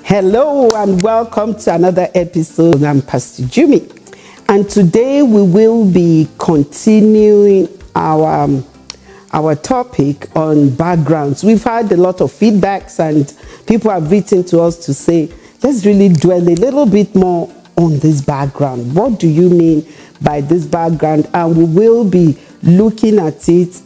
Hello and welcome to another episode. I'm Pastor Jimmy, and today we will be continuing our topic on backgrounds. We've had a lot of feedbacks and people have written to us to say, let's really dwell a little bit more on this background. What do you mean by this background? And we will be looking at it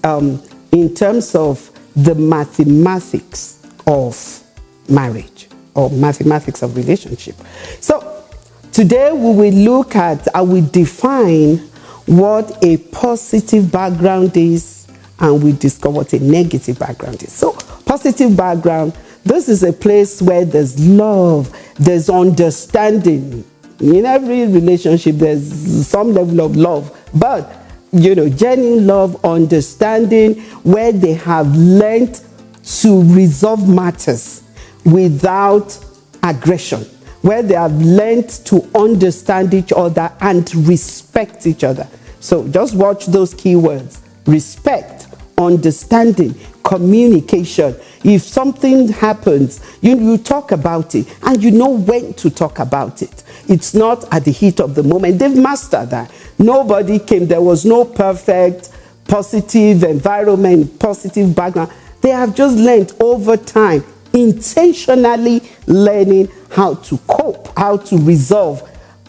in terms of the mathematics of marriage or mathematics of relationship. So today we will look at, I will define what a positive background is, and we discover what a negative background is. So positive background, this is a place where there's love, there's understanding. In every relationship there's some level of love, but genuine love, understanding, where they have learned to resolve matters without aggression, where they have learned to understand each other and respect each other. So just watch those keywords: respect, understanding, communication. If something happens, you talk about it and you know when to talk about it. It's not at the heat of the moment. They've mastered that. Nobody came, there was no perfect positive environment, positive background. They have just learned over time, intentionally learning how to cope, how to resolve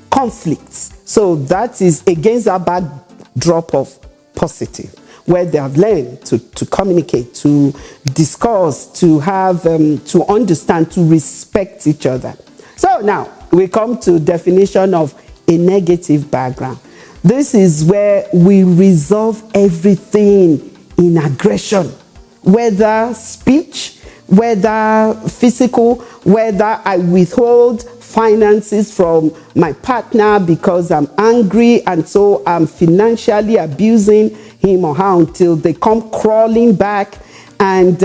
conflicts. So that is against that backdrop of positive, where they have learned to communicate, to discuss, to have, to understand, to respect each other. So now we come to definition of a negative background. This is where we resolve everything in aggression, whether speech, whether physical, whether I withhold finances from my partner because I'm angry, and so I'm financially abusing him or her until they come crawling back. And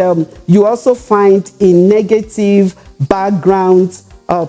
you also find in negative backgrounds,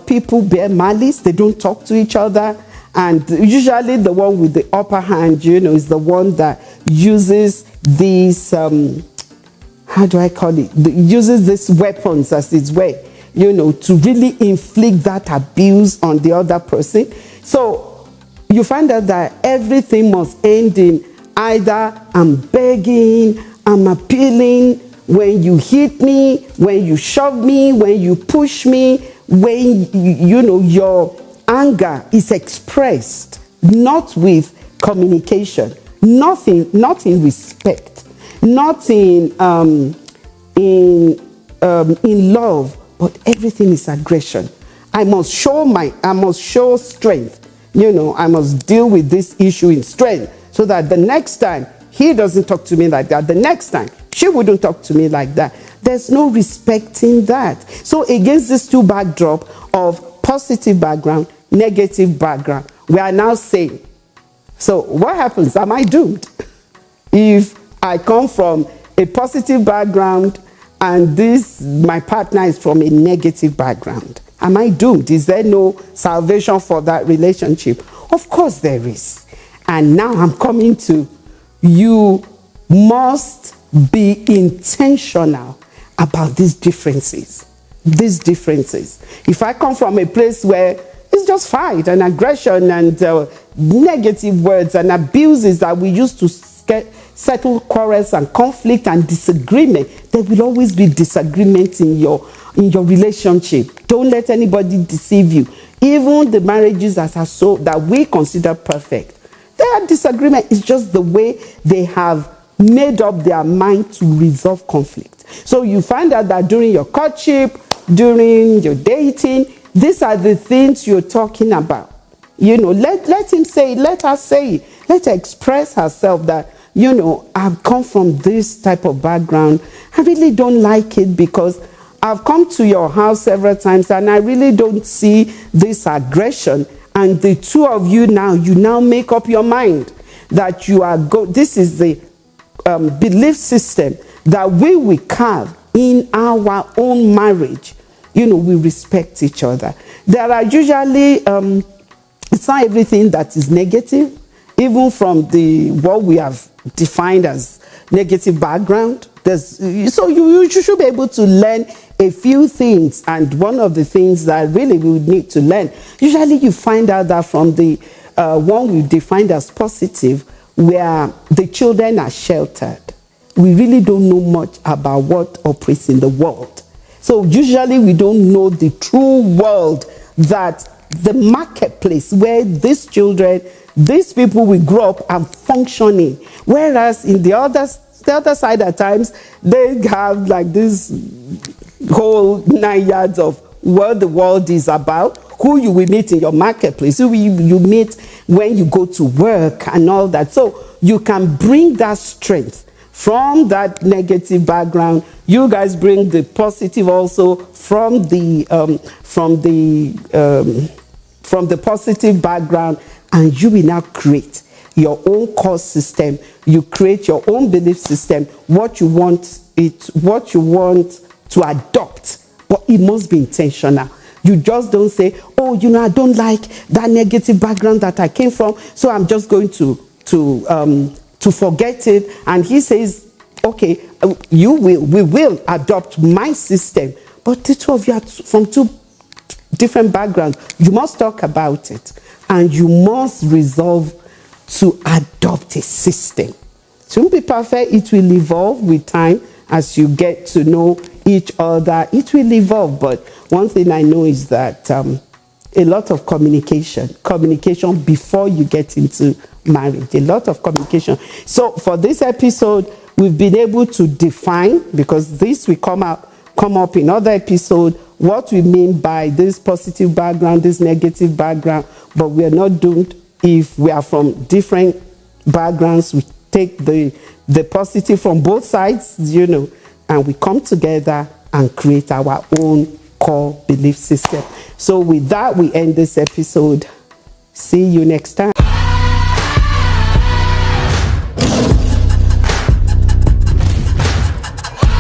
people bear malice, they don't talk to each other. And usually the one with the upper hand, is the one that uses these, how do I call it? Uses these weapons as its way, to really inflict that abuse on the other person. So you find out that everything must end in either I'm begging, I'm appealing, when you hit me, when you shove me, when you push me, when your anger is expressed, not with communication, not in respect, not in love, but everything is aggression. I must show strength. I must deal with this issue in strength, so that the next time he doesn't talk to me like that, the next time she wouldn't talk to me like that. There's no respecting that. So against this two backdrop of positive background, negative background, we are now saying, so what happens? Am I doomed? If I come from a positive background and my partner is from a negative background, am I doomed? Is there no salvation for that relationship? Of course there is. And now I'm coming to, you must be intentional about these differences. If I come from a place where it's just fight and aggression and negative words and abuses that we used to settle quarrels and conflict and disagreement, there will always be disagreement in your relationship. Don't let anybody deceive you. Even the marriages that we consider perfect, there are disagreements. It's just the way they have made up their mind to resolve conflict. So you find out that during your courtship, during your dating, these are the things you're talking about. Let him say it, let her say it, let her express herself that, I've come from this type of background. I really don't like it because I've come to your house several times and I really don't see this aggression. And the two of you now make up your mind that you are this is the belief system that we will carve in our own marriage. We respect each other. There are usually, it's not everything that is negative, even from what we have defined as negative background. So you should be able to learn a few things, and one of the things that really we would need to learn, usually you find out that from the one we defined as positive, where the children are sheltered. We really don't know much about what operates in the world. So usually we don't know the true world, that the marketplace where these children, these people will grow up and functioning. Whereas in the other side at times, they have like this whole 9 yards of what the world is about, who you will meet in your marketplace, who you meet when you go to work and all that. So you can bring that strength from that negative background. You guys bring the positive also from the positive background, and you will now create your own core system. You create your own belief system, what you want to adopt, but it must be intentional. You just don't say, oh, I don't like that negative background that I came from, so I'm just going to forget it. And he says, okay, we will adopt my system, but the two of you are from two different backgrounds. You must talk about it, and you must resolve to adopt a system. It won't be perfect. It will evolve with time as you get to know each other. It will evolve, but one thing I know is that a lot of communication before you get into marriage, a lot of communication. So for this episode, we've been able to define, because this will come up in other episode, what we mean by this positive background, this negative background. But we are not doomed if we are from different backgrounds. We take the positive from both sides, and we come together and create our own core belief system. So with that, we end this episode. See you next time.